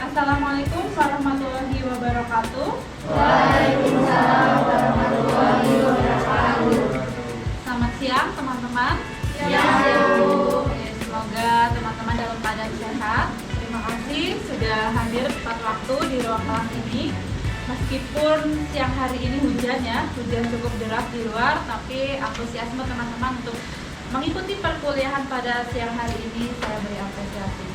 Assalamualaikum warahmatullahi wabarakatuh. Waalaikumsalam warahmatullahi wabarakatuh. Selamat siang teman-teman. Semoga teman-teman dalam keadaan sehat. Terima kasih sudah hadir tepat waktu di ruang kelas ini. Meskipun siang hari ini hujan cukup deras di luar, tapi antusiasme teman-teman untuk mengikuti perkuliahan pada siang hari ini saya beri apresiasi.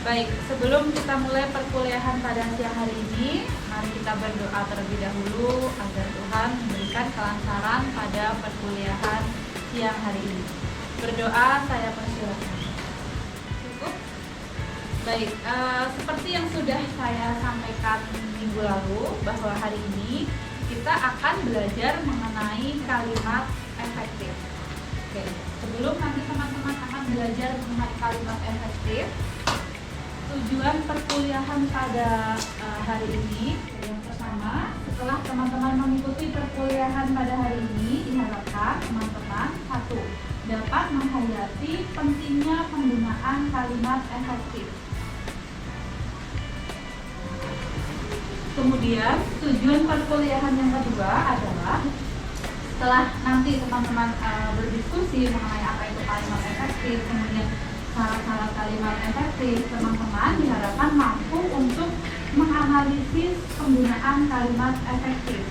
Baik, sebelum kita mulai perkuliahan pada siang hari ini, mari kita berdoa terlebih dahulu agar Tuhan memberikan kelancaran pada perkuliahan siang hari ini. Berdoa, saya persilakan. Cukup? Baik, seperti yang sudah saya sampaikan minggu lalu, bahwa hari ini kita akan belajar mengenai kalimat efektif. Oke, sebelum nanti teman-teman akan belajar mengenai kalimat efektif, tujuan perkuliahan pada hari ini yang pertama, setelah teman-teman mengikuti perkuliahan pada hari ini, diharapkan teman-teman satu, dapat menghayati pentingnya penggunaan kalimat efektif. Kemudian tujuan perkuliahan yang kedua adalah setelah nanti teman-teman berdiskusi mengenai apa itu kalimat efektif, kemudian syarat-syarat kalimat efektif, teman-teman diharapkan mampu untuk menganalisis penggunaan kalimat efektif.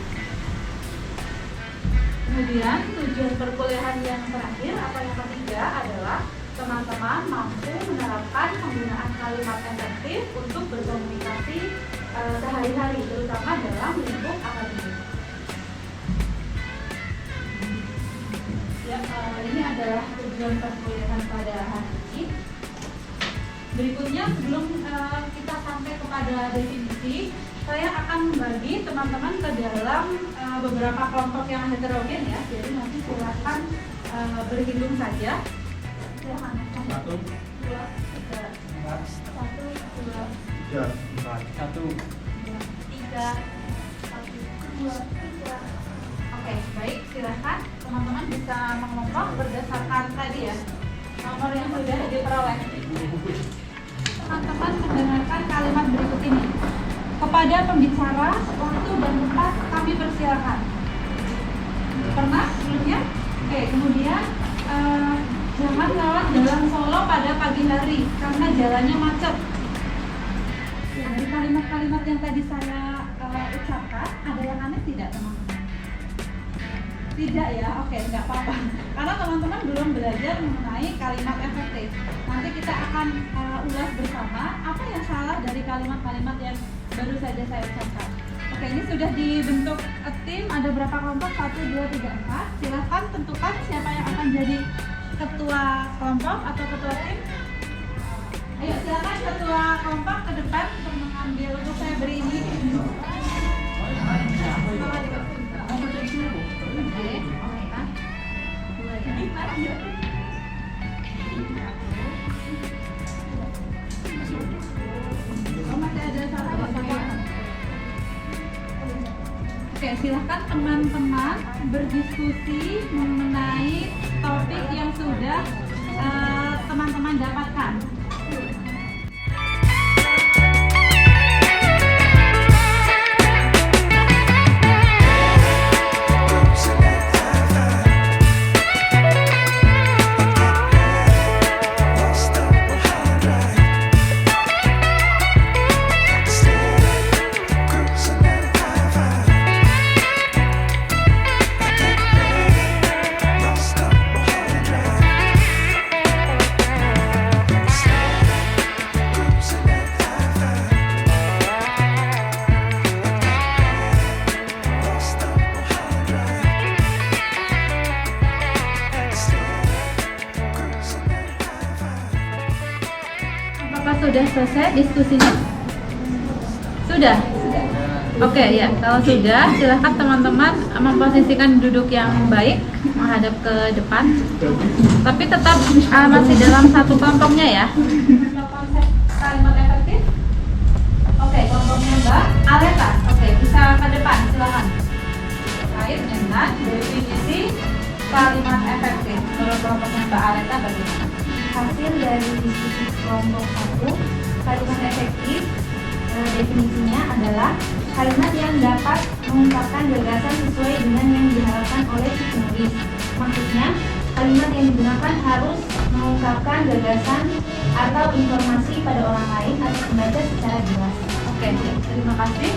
Kemudian tujuan perkuliahan yang terakhir atau yang ketiga adalah teman-teman mampu menerapkan penggunaan kalimat efektif untuk berkomunikasi sehari-hari, terutama dalam lingkup akademik. Ini adalah tujuan perkuliahan pada hari ini. Berikutnya, sebelum kita sampai kepada definisi, saya akan membagi teman-teman ke dalam beberapa kelompok yang heterogen ya. Jadi nanti silakan berhitung saja. Silakan. 1, 2, 3, 1, 2, 1, 3, 1, 2, 3. Oke, baik, silakan teman-teman bisa mengelompok berdasarkan tadi ya nomor yang sudah diperoleh. Teman-teman mendengarkan kalimat berikut ini. Kepada pembicara, waktu dan tempat kami persilakan. Pernah sebelumnya? Oke, kemudian jangan lewat jalan Solo pada pagi hari karena jalannya macet. Ya, dari kalimat-kalimat yang tadi saya ucapkan, ada yang aneh tidak teman-teman? Tidak ya, oke, nggak apa-apa. Karena teman-teman belum belajar mengenai kalimat efektif. Nanti kita akan ulas bersama apa yang salah dari kalimat-kalimat yang baru saja saya ucapkan. Oke, ini sudah dibentuk tim, ada berapa kelompok? 1, 2, 3, 4. Silahkan tentukan siapa yang akan jadi ketua kelompok atau ketua tim. Ayo silakan ketua kelompok ke depan untuk mengambil, untuk saya beri ini. Oke, silahkan teman-teman berdiskusi mengenai topik yang sudah teman-teman dapatkan. Sudah selesai diskusinya? Sudah? Oke ya, kalau sudah silahkan teman-teman memposisikan duduk yang baik menghadap ke depan, tapi tetap masih dalam satu kelompoknya ya. Konsep kalimat efektif. Oke, kelompoknya Mbak Aleta. Oke, bisa ke depan, silakan. Terkait dengan definisi kalimat efektif menurut kelompoknya Mbak Aleta bagaimana? Hasil dari diskusi kelompok 1, kalimat efektif Definisinya adalah kalimat yang dapat mengungkapkan gagasan sesuai dengan yang diharapkan oleh si penulis. Maksudnya, kalimat yang digunakan harus mengungkapkan gagasan atau informasi pada orang lain atau pembaca secara jelas. Oke, terima kasih.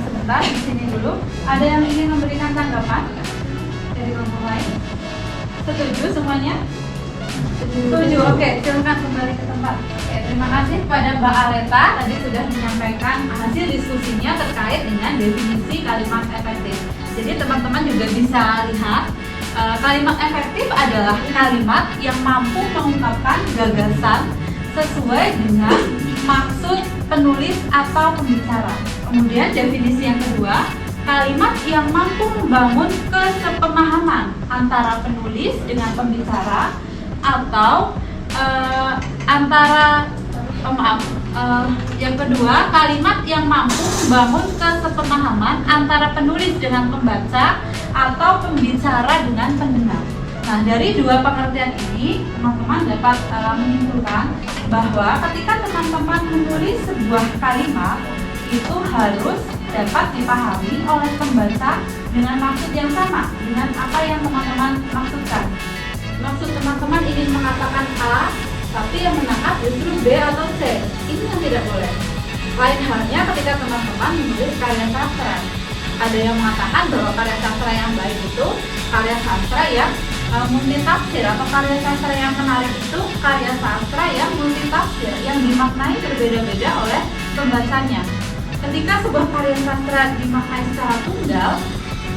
Sebentar di sini dulu. Ada yang ingin memberikan tanggapan dari kelompok lain? Setuju semuanya? Setuju. Oke, silakan kembali ke tempat. Oke, terima kasih kepada Mbak Aleta tadi sudah menyampaikan hasil diskusinya terkait dengan definisi kalimat efektif. Jadi teman-teman juga bisa lihat kalimat efektif adalah kalimat yang mampu mengungkapkan gagasan sesuai dengan maksud penulis atau pembicara. Kemudian definisi yang kedua, kalimat yang mampu membangun kesepemahaman antara penulis dengan pembicara atau yang kedua, kalimat yang mampu membangun kesepemahaman antara penulis dengan pembaca atau pembicara dengan pendengar. Nah, dari dua pengertian ini, teman-teman dapat menyimpulkan bahwa ketika teman-teman menulis sebuah kalimat, itu harus dapat dipahami oleh pembaca dengan maksud yang sama dengan apa yang teman-teman maksudkan. Maksud teman-teman ingin mengatakan A, tapi yang menangkap justru B atau C. Ini yang tidak boleh. Lain halnya ketika teman-teman menulis karya sastra. Ada yang mengatakan bahwa karya sastra yang baik itu karya sastra yang multitafsir, atau karya sastra yang menarik itu karya sastra yang multitafsir, yang dimaknai berbeda-beda oleh pembacanya. Ketika sebuah karya sastra dimaknai secara tunggal,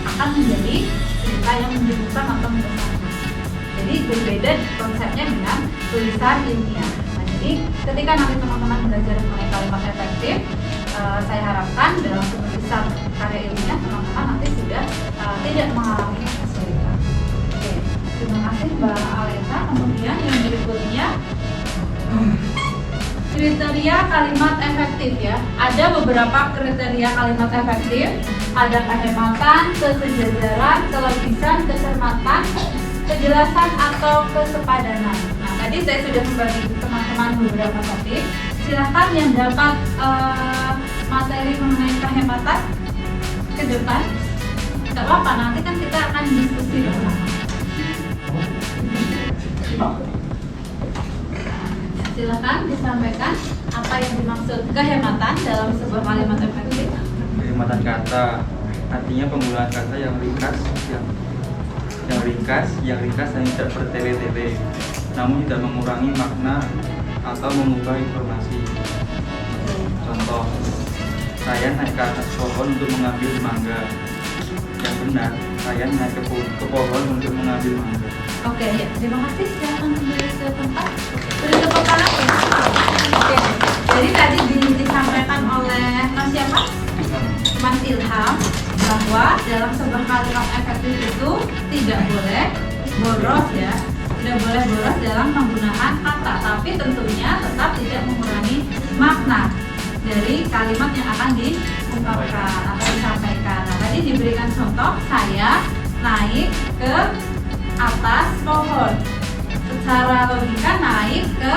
akan menjadi cerita yang menjemukan atau membosankan. Jadi berbeda konsepnya dengan tulisan ilmiah. Nah, jadi ketika nanti teman-teman belajar mengenai kalimat efektif, saya harapkan dalam penulisan karya ilmiah teman-teman nanti sudah tidak mengalami kesulitan. Oke, terima kasih Mbak Aleta. Kemudian yang berikutnya, kriteria kalimat efektif ya. Ada beberapa kriteria kalimat efektif. Ada kehematan, kesejajaran, kelogisan, kecermatan, kejelasan atau kesepadanan. Nah, tadi saya sudah membagi teman-teman beberapa topik. Silahkan yang dapat materi mengenai kehematan ke depan. Tidak apa-apa, nanti kan kita akan diskusi bersama. Silahkan disampaikan apa yang dimaksud kehematan dalam sebuah kalimat efektif. Kehematan kata artinya penggunaan kata yang ringkas, dan tidak bertele-tele, namun tidak mengurangi makna atau mengubah informasi. Contoh, saya naik ke atas pohon untuk mengambil mangga. Yang benar, saya naik ke pohon untuk mengambil mangga. Oke, ya, terima kasih. Silakan kembali ke tempat. Beri tepuk tangan ya. Oke, jadi tadi disampaikan oleh Mas siapa? Mas Ilham, bahwa dalam sebuah kalimat efektif itu tidak boleh boros ya, tidak boleh boros dalam penggunaan kata, tapi tentunya tetap tidak mengurangi makna dari kalimat yang akan diungkapkan atau disampaikan. Nah, tadi diberikan contoh, saya naik ke atas pohon. Secara logika naik ke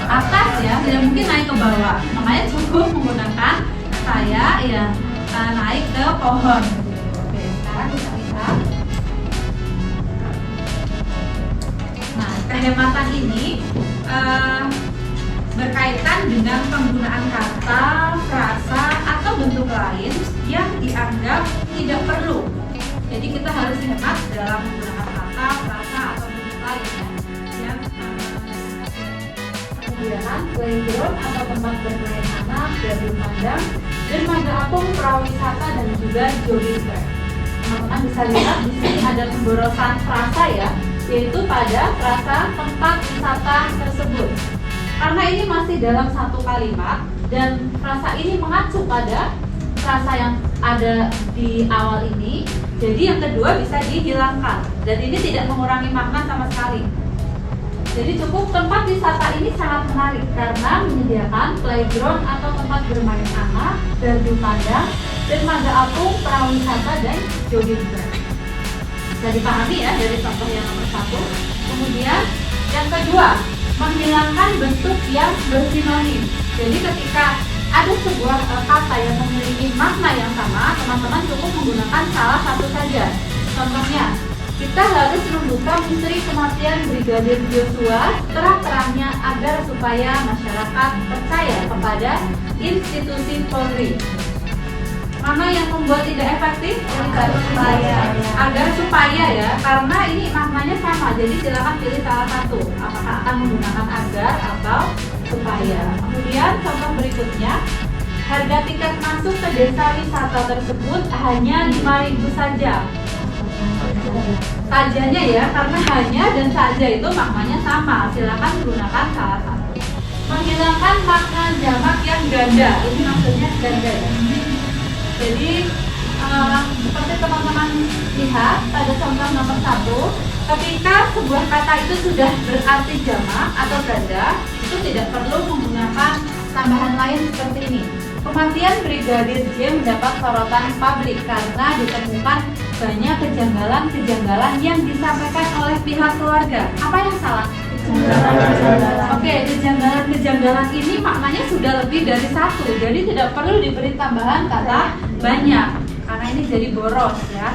atas ya, tidak mungkin naik ke bawah. Makanya cukup menggunakan saya ya naik ke pohon. Oke, sekarang kita lihat. Nah, kehematan ini berkaitan dengan penggunaan kata, frasa, atau bentuk lain yang dianggap tidak perlu. Jadi kita harus hemat dalam menggunakan kata, frasa, atau bentuk lain ya. Yang kemudian playground atau tempat bermain anak, gardu pandang, dermaga apung, prawisata, dan juga jogging track. Teman-teman bisa lihat di sini ada pemborosan frasa ya, yaitu pada frasa tempat wisata tersebut. Karena ini masih dalam satu kalimat dan frasa ini mengacu pada frasa yang ada di awal ini, jadi yang kedua bisa dihilangkan dan ini tidak mengurangi makna sama sekali. Jadi cukup tempat wisata ini sangat menarik karena menyediakan playground atau tempat bermain anak, gardu pandang, dermaga apung, prawisata, dan jogging track. Bisa dipahami ya dari contoh yang nomor 1. Kemudian yang kedua, menghilangkan bentuk yang bersinonim. Jadi ketika ada sebuah kata yang memiliki makna yang sama, teman-teman cukup menggunakan salah satu saja. Contohnya, kita harus membuka misteri kematian Brigadir Joshua terang-terangnya agar supaya masyarakat percaya kepada institusi Polri. Mana yang membuat tidak efektif? Agar supaya ya, karena ini maknanya sama. Jadi silakan pilih salah satu. Apakah akan menggunakan agar atau supaya. Kemudian contoh berikutnya, harga tiket masuk ke desa wisata tersebut hanya 5.000 saja. Sajanya ya, karena hanya dan saja itu maknanya sama. Silakan gunakan salah satu. Menghilangkan makna jamak yang ganda. Ini maksudnya ganda ya. Jadi seperti teman-teman lihat pada contoh nomor 1, ketika sebuah kata itu sudah berarti jamak atau ganda, itu tidak perlu menggunakan tambahan lain seperti ini. Kematian Brigadir J mendapat sorotan publik karena ditemukan banyak kejanggalan-kejanggalan yang disampaikan oleh pihak keluarga. Apa yang salah? Oke, kejanggalan-kejanggalan ini maknanya sudah lebih dari satu, jadi tidak perlu diberi tambahan kata banyak, karena ini jadi boros ya,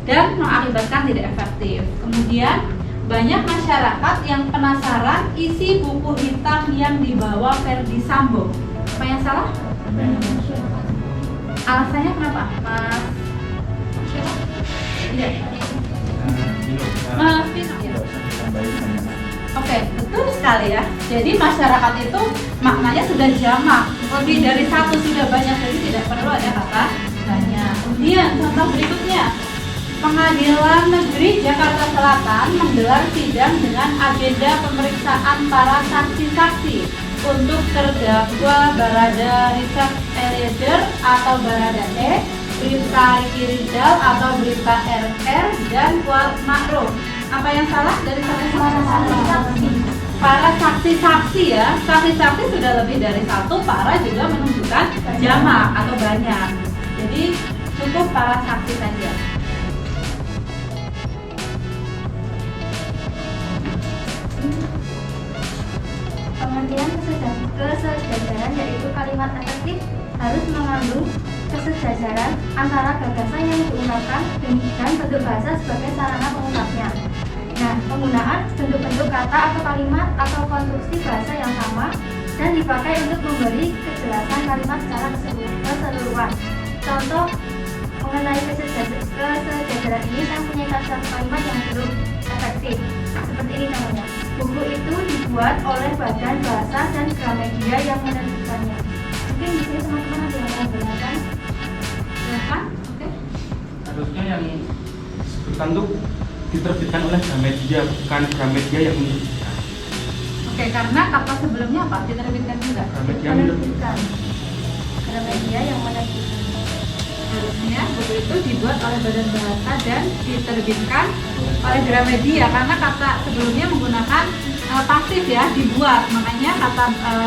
dan mengakibatkan tidak efektif. Kemudian banyak masyarakat yang penasaran isi buku hitam yang dibawa Ferdi Sambo. Apa yang salah? Alasannya kenapa, Mas? Iya. Mas Vino. Oke, betul sekali ya. Jadi masyarakat itu maknanya sudah jamak, lebih dari satu sudah banyak, jadi tidak perlu ada kata banyak. Kemudian contoh berikutnya, Pengadilan Negeri Jakarta Selatan menggelar sidang dengan agenda pemeriksaan para saksi-saksi untuk terdakwa Barada Richard Eliezer atau Barada E, Bribka Riki Rizal atau Bribka RR, dan Kuat Ma'ruf. Apa yang salah dari saksi-saksi? Para saksi-saksi ya, saksi-saksi sudah lebih dari satu, para juga menunjukkan jamak atau banyak. Jadi cukup para saksi saja. Pengertian kesejajaran yaitu kalimat efektif harus mengandung kesejajaran antara gagasan yang diungkapkan dan bentuk bahasa sebagai sarana pengungkapnya. Nah, penggunaan bentuk-bentuk kata atau kalimat atau konstruksi bahasa yang sama dan dipakai untuk memberi kejelasan kalimat secara keseluruhan. Contoh mengenai kesejajaran ini, saya punya satu kalimat yang cukup efektif. Seperti ini contohnya. Buku itu dibuat oleh Badan Bahasa dan Gramedia yang menerbitkannya. Mungkin di sini teman-teman ada yang mau benarkan? Silakan. Oke. Harusnya yang disebutkan tuh diterbitkan oleh Gramedia, bukan Gramedia yang menerbitkan. Oke, karena kata sebelumnya apa? Diterbitkan juga. Gramedia Menerbitkan. Gramedia yang menerbitkan. Harusnya buku itu dibuat oleh Badan Bahasa dan diterbitkan oleh Gramedia, karena kata sebelumnya menggunakan pasif ya, dibuat, makanya kata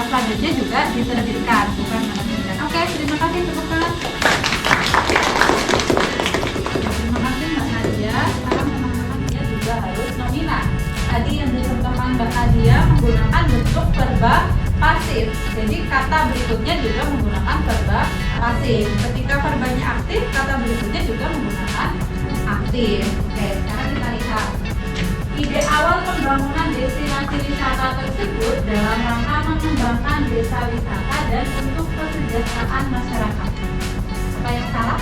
selanjutnya juga diterbitkan, bukan menerbitkan. Oke, terima kasih, tepukkan. Terima kasih Mbak Nadia. Sekarang teman-teman dia juga harus nominan. Tadi yang dicontohkan Mbak Nadia menggunakan bentuk verba pasif. Jadi kata berikutnya juga menggunakan verba pasif. Ketika verbanya aktif, kata berikutnya juga menggunakan aktif. Oke, sekarang kita lihat. Ide awal pembangunan destinasi wisata tersebut dalam rangka mengembangkan desa wisata dan untuk kesejahteraan masyarakat. Apa yang salah?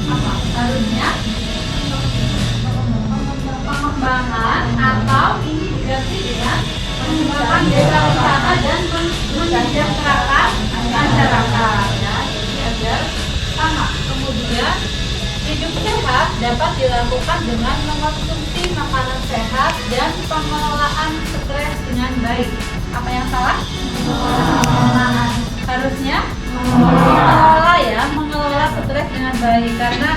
Apa? Harusnya pengembangan atau ini diganti dengan mengembangkan desa wisata dan mensejahterakan masyarakat ya, jadi agar sama. Kemudian hidup sehat dapat dilakukan dengan mengonsumsi makanan sehat dan pengelolaan stres dengan baik. Apa yang salah? Harusnya mengelola ya, mengelola stres dengan baik, karena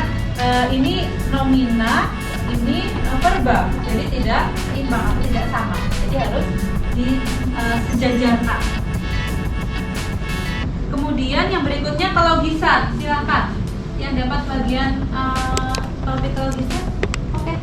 ini nomina, ini verba, jadi tidak imbang atau tidak sama, jadi harus disejajarkan. Kemudian yang berikutnya kelogisan, silakan yang dapat bagian topik kelogisan. Oke.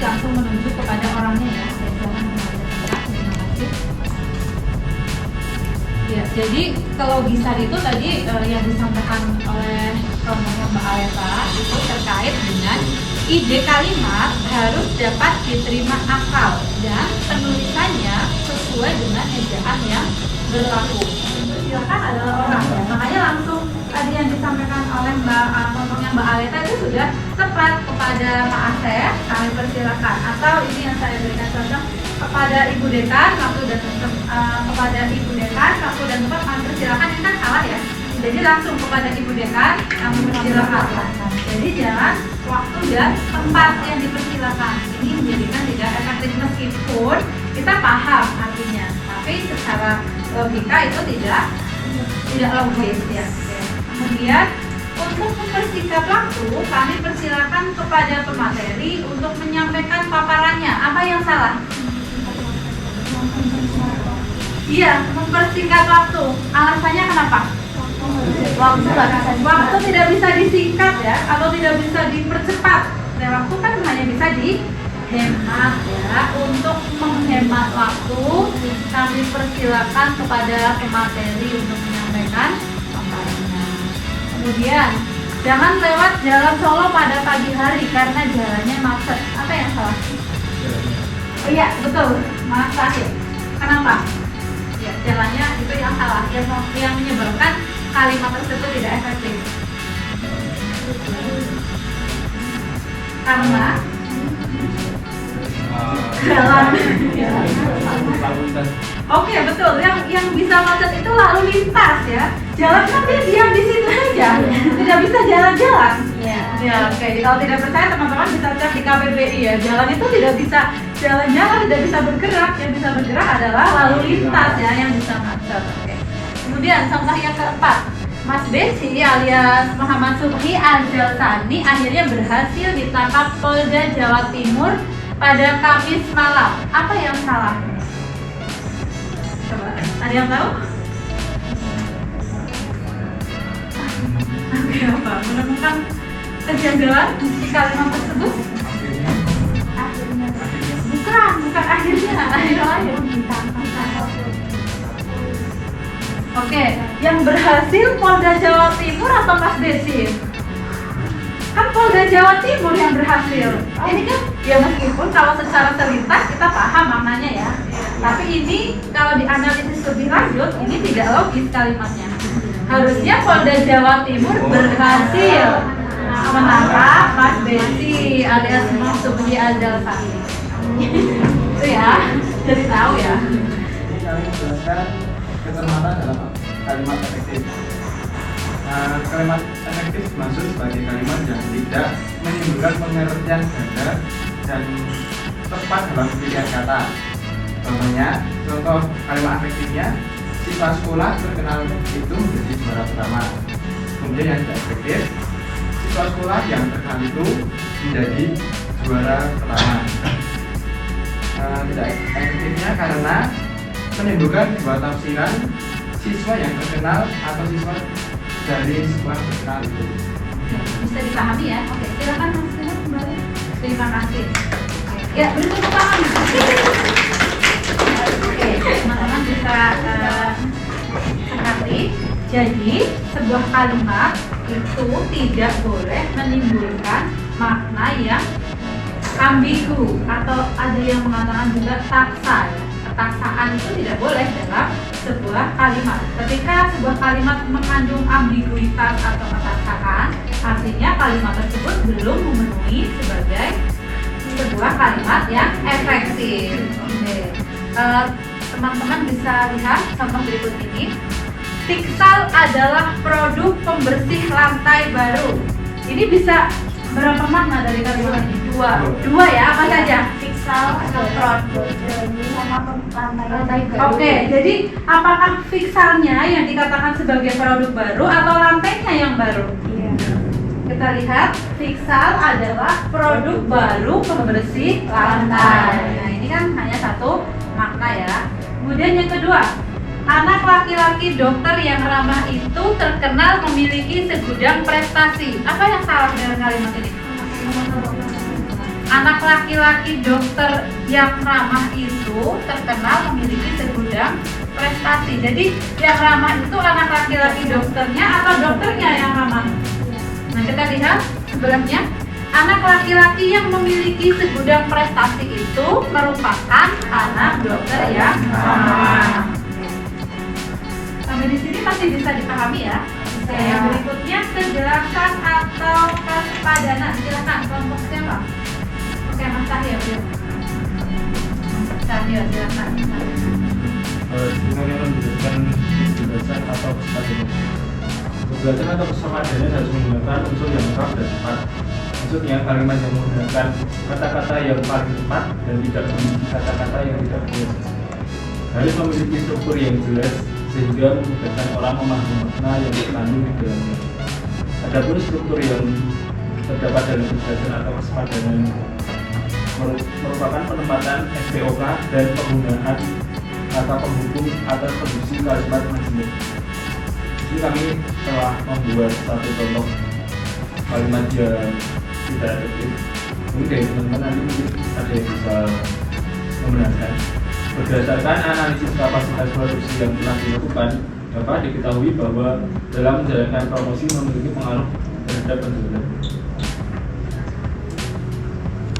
langsung menunjuk kepada orangnya ya. Terima kasih. Ya, jadi kalau bisa itu tadi yang disampaikan oleh rombongan Mbak Aleta itu terkait dengan ide kalimat harus dapat diterima akal dan penulisannya sesuai dengan ejaan yang berlaku. Silakan adalah orang ya, makanya langsung tadi yang disampaikan oleh rombongan Mbak Aleta itu sudah tepat kepada Pak Asep, kami persilakan. Atau ini yang saya berikan contoh kepada Ibu Dekan, waktu dan kepada Ibu Dekan, waktu dan tempat kami persilakan, ini kan salah ya. Jadi langsung kepada Ibu Dekan, kami persilakan. Jadi jangan waktu dan tempat yang dipersilakan. Ini menjadikan tidak efektif meskipun kita paham artinya, tapi secara logika itu tidak logis ya. Kemudian untuk mempersingkat waktu, kami persilakan kepada pemateri untuk menyampaikan paparannya. Apa yang salah? Iya, mempersingkat waktu. Alasannya kenapa? Waktu tidak bisa disingkat ya, atau tidak bisa dipercepat. Nah, waktu kan hanya bisa dihemat ya. Untuk menghemat waktu, kami persilakan kepada pemateri untuk menyampaikan paparannya. Kemudian, jangan lewat jalan Solo pada pagi hari karena jalannya macet. Apa yang salah? Oh iya, betul, Mas Rahim. Kenapa? Ya, jalannya itu yang salah, yang menyebabkan kalimat tersebut tidak efektif. Karena jalan. Oke, betul. Yang bisa macet itu lalu lintas ya. Jalan kan dia diam di situ aja, tidak bisa jalan-jalan. Ya, oke. Kalau tidak percaya teman-teman bisa cek di KBBI ya. Jalan itu tidak bisa jalan-jalan, tidak bisa bergerak. Yang bisa bergerak adalah lalu lintas ya yang bisa macet. Oke. Kemudian contoh yang keempat, Mas Besi alias Muhammad Subhi Azal Sani akhirnya berhasil ditangkap Polda Jawa Timur pada Kamis malam. Apa yang salah? Coba, ada yang tahu? Apa? Menemukan kejanggalan di kalimat tersebut? Bukan akhirnya, akhir lain. Oke, yang berhasil Polda Jawa Timur atau Mas Desi? Kan Polda Jawa Timur yang berhasil. Ini kan ya meskipun kalau secara terlintas kita paham maknanya ya. Tapi ini kalau dianalisis lebih lanjut ini tidak logis kalimatnya. Harusnya Polda Jawa Timur berhasil menangkap Mas Besi alias Mas Subhi Azal Sani. Itu ya, jadi tahu ya. Ini kami menjelaskan kecermatan dalam kalimat efektif. Kalimat efektif dimaksud sebagai kalimat yang tidak menimbulkan pengertian ganda dan tepat dalam pilihan kata. Contoh kalimat efektifnya, siswa sekolah terkenal itu menjadi juara pertama. Kemudian yang tidak efektif, siswa sekolah yang terkenal itu menjadi juara pertama. Tidak efektifnya karena menimbulkan dua tafsiran, siswa yang terkenal atau siswa dari sekolah terkenal itu. Bisa dipahami ya? Oke, silakan Mas Timo kembali. Terima kasih. Ya, beri tepuk tangan. Oke, teman-teman bisa sekali. Jadi, sebuah kalimat itu tidak boleh menimbulkan makna yang ambigu atau ada yang mengatakan juga taksa ya. Ketaksaan itu tidak boleh dalam sebuah kalimat. Ketika sebuah kalimat mengandung ambiguitas atau ketaksaan, artinya kalimat tersebut belum memenuhi sebagai sebuah kalimat yang efektif. Oke. Teman-teman bisa lihat contoh berikut ini. Pixal adalah produk pembersih lantai baru. Ini bisa berapa makna dari kalimat ini? Dua ya, apa saja? Pixal atau produk lantai baru. Oke, jadi apakah pixalnya yang dikatakan sebagai produk baru atau lantainya yang baru? Iya. Kita lihat, pixal adalah produk baru pembersih lantai. Nah, ini kan hanya satu makna ya. Kemudian yang kedua, anak laki-laki dokter yang ramah itu terkenal memiliki segudang prestasi. Apa yang salah dengan kalimat ini? Anak laki-laki dokter yang ramah itu terkenal memiliki segudang prestasi. Jadi yang ramah itu anak laki-laki dokternya atau dokternya yang ramah? Nah, kita lihat sebelumnya. Anak laki-laki yang memiliki segudang prestasi itu merupakan anak dokter yang ramah. Sampai di sini masih bisa dipahami ya? Oke, yang berikutnya kejelasan atau kepadanan. Silakan kelompok siapa? Oke, Mas Cahyo. Cahyo, silakan. Dengan menunjukkan kejelasan atau kepadanan. Kejelasan atau kepadanan harus menggunakan unsur yang lengkap dan tepat. Maksudnya kalimat yang menggunakan kata-kata yang paling tepat dan tidak memiliki kata-kata yang tidak biasa. Harus memiliki struktur yang jelas sehingga memudahkan orang memahami makna yang terkandung di dalamnya. Adapun struktur yang terdapat dalam kejelasan atau kesepadanan merupakan penempatan SPOK dan penggunaan kata penghubung atas kondisi kalimat masing-masing. Ini kami telah membuat satu contoh kalimat yang tidak efektif. Mungkin dari teman-teman nanti mungkin ada yang bisa membenarkan. Berdasarkan analisis kapasitas produksi yang telah dilakukan, dapat diketahui bahwa dalam menjalankan promosi memiliki pengaruh terhadap penjualan.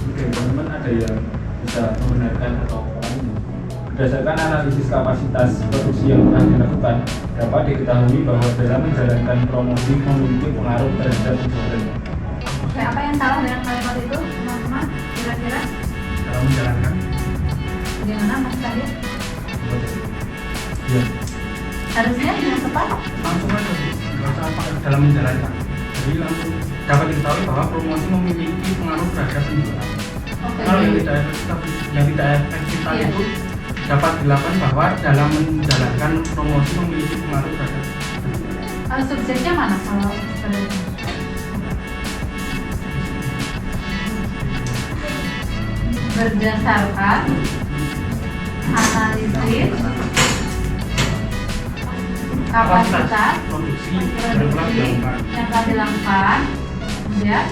Mungkin teman-teman ada yang bisa membenarkan atau ini. Berdasarkan analisis kapasitas produksi yang telah dilakukan, dapat diketahui bahwa dalam menjalankan promosi memiliki pengaruh terhadap penjualan. Oke, apa yang salah dengan kalimat itu, teman-teman? Kira-kira? Dalam menjalankan. Bagaimana, Mas Cahyo? Ya. Harusnya yang tepat. Langsung aja, nggak usah pakai dalam menjalankan. Jadi langsung dapat diketahui bahwa promosi memiliki pengaruh terhadap penjualan. Oke. Kalau yang tidak efektif tadi Iya. itu dapat dilakukan bahwa dalam menjalankan promosi memiliki pengaruh terhadap penjualan. Subjeknya mana kalau sebenarnya? Berdasarkan analisis kapasitas produksi produksi yang telah dilakukan, ya,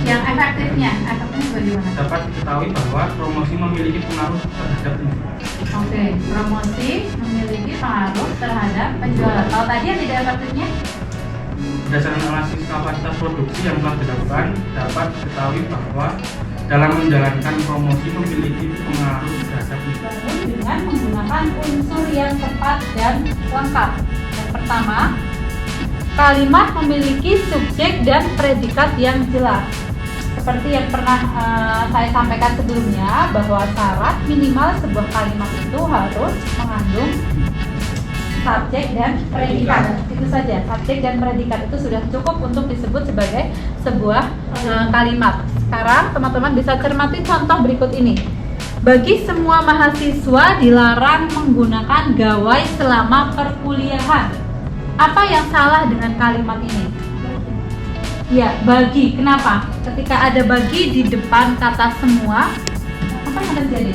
yang efektifnya bagaimana? dapat diketahui bahwa promosi memiliki pengaruh terhadap penjualan. Oke, promosi memiliki pengaruh terhadap penjualan. Kalau tadi yang tidak efektifnya? Berdasarkan analisis kapasitas produksi yang telah dilakukan, dapat diketahui bahwa dalam menjalankan promosi memiliki pengaruh terhadap penjualan. Dengan menggunakan unsur yang tepat dan lengkap. Yang pertama, kalimat memiliki subjek dan predikat yang jelas. Seperti yang pernah saya sampaikan sebelumnya, bahwa syarat minimal sebuah kalimat itu harus mengandung subjek dan predikat. Itu saja, subjek dan predikat itu sudah cukup untuk disebut sebagai sebuah kalimat. Sekarang teman-teman bisa cermati contoh berikut ini. Bagi semua mahasiswa dilarang menggunakan gawai selama perkuliahan. Apa yang salah dengan kalimat ini? Ya, bagi. Kenapa? Ketika ada bagi di depan kata semua, apa yang terjadi?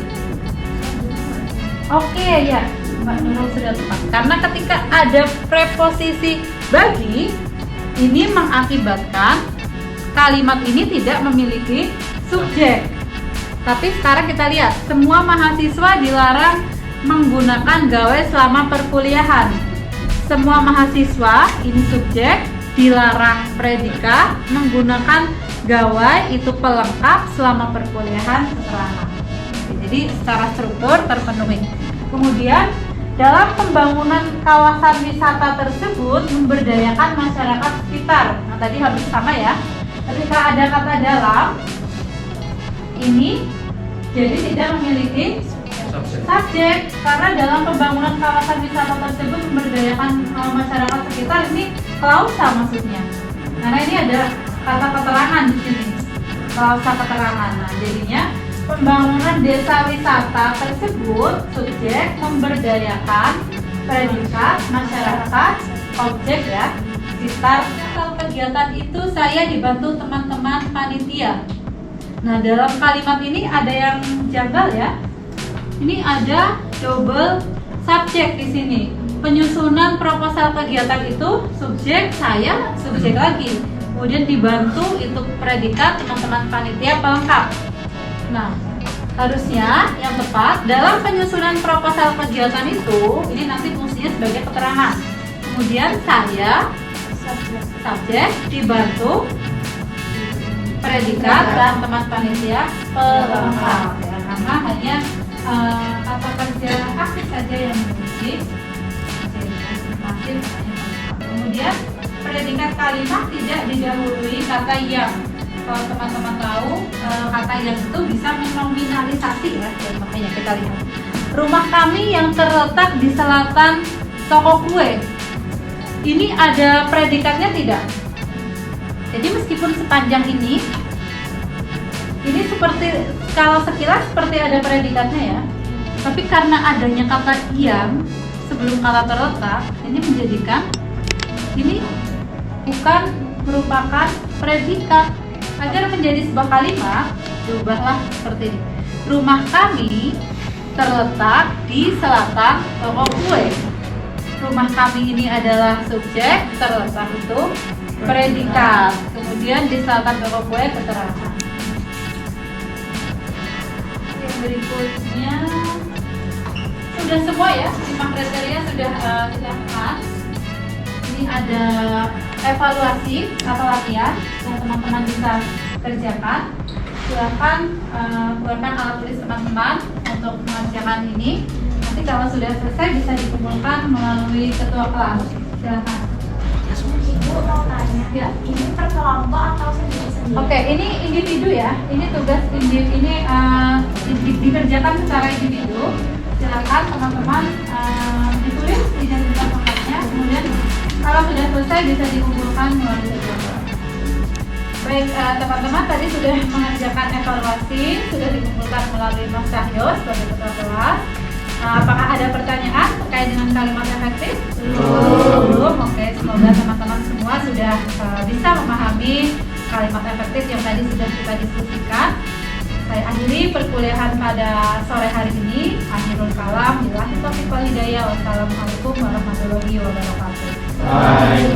Oke, ya, Mbak Nurul sudah tepat. Karena ketika ada preposisi bagi, ini mengakibatkan kalimat ini tidak memiliki subjek. Tapi sekarang kita lihat, semua mahasiswa dilarang menggunakan gawai selama perkuliahan. Semua mahasiswa, ini subjek, dilarang predikat, menggunakan gawai itu pelengkap selama perkuliahan keterangan. Jadi secara struktur terpenuhi. Kemudian dalam pembangunan kawasan wisata tersebut memberdayakan masyarakat sekitar. Nah, tadi harus sama ya. Ketika ada kata dalam, ini jadi tidak memiliki subjek, karena dalam pembangunan kawasan wisata tersebut memberdayakan masyarakat sekitar, ini klausa maksudnya. Karena ini ada kata keterangan di sini, klausa keterangan. Nah, jadinya pembangunan desa wisata tersebut subjek, memberdayakan, predikat, masyarakat, objek ya, sekitar. Kalau kegiatan itu saya dibantu teman-teman panitia. Nah, dalam kalimat ini ada yang janggal ya. Ini ada double subjek di sini. Penyusunan proposal kegiatan itu subjek saya, subjek lagi. kemudian dibantu itu predikat teman-teman panitia pelengkap. Nah, harusnya yang tepat dalam penyusunan proposal kegiatan itu, ini nanti fungsinya sebagai keterangan. Kemudian saya, subjek, dibantu predikat dan teman panitia pelengkap. Ya, karena hanya kata kerja aktif saja yang diuji. Kemudian predikat kalimat tidak didahului kata yang. Kalau teman-teman tahu, kata yang itu bisa menominalisasi ya, makanya kita lihat. Rumah kami yang terletak di selatan toko kue. Ini ada predikatnya tidak? Jadi meskipun sepanjang ini seperti kalau sekilas seperti ada predikatnya ya. Tapi karena adanya kata yang sebelum kata terletak, ini menjadikan ini bukan merupakan predikat. Agar menjadi sebuah kalimat, diubahlah seperti ini. Rumah kami terletak di selatan toko kue. Rumah kami ini adalah subjek, terletak itu predikat. Kemudian di selatan toko kue keterangan. Yang berikutnya sudah semua ya, 5 kriteria sudah kita lihat. Ini ada evaluasi atau latihan yang teman-teman bisa kerjakan. Silakan keluarkan alat tulis teman-teman untuk mengerjakan ini. Nanti kalau sudah selesai bisa dikumpulkan melalui ketua kelas. Silakan. Ibu mau tanya, Ya. ini per kelompok atau sendiri-sendiri? Oke, ini individu ya. Ini tugas dikerjakan secara individu. Silakan teman-teman ditulis identitas lengkapnya. Kemudian kalau sudah selesai bisa dikumpulkan melalui ketua kelas. Baik, teman-teman tadi sudah mengerjakan evaluasi, sudah dikumpulkan melalui Mas Cahyo sebagai ketua kelas. Apakah ada pertanyaan terkait dengan kalimat efektif? Belum. Oke, semoga teman-teman semua sudah bisa memahami kalimat efektif yang tadi sudah kita diskusikan. Saya akhiri perkuliahan pada sore hari ini. Akhirul kalam, billahi taufiq wal hidayah. Wassalamualaikum warahmatullahi wabarakatuh.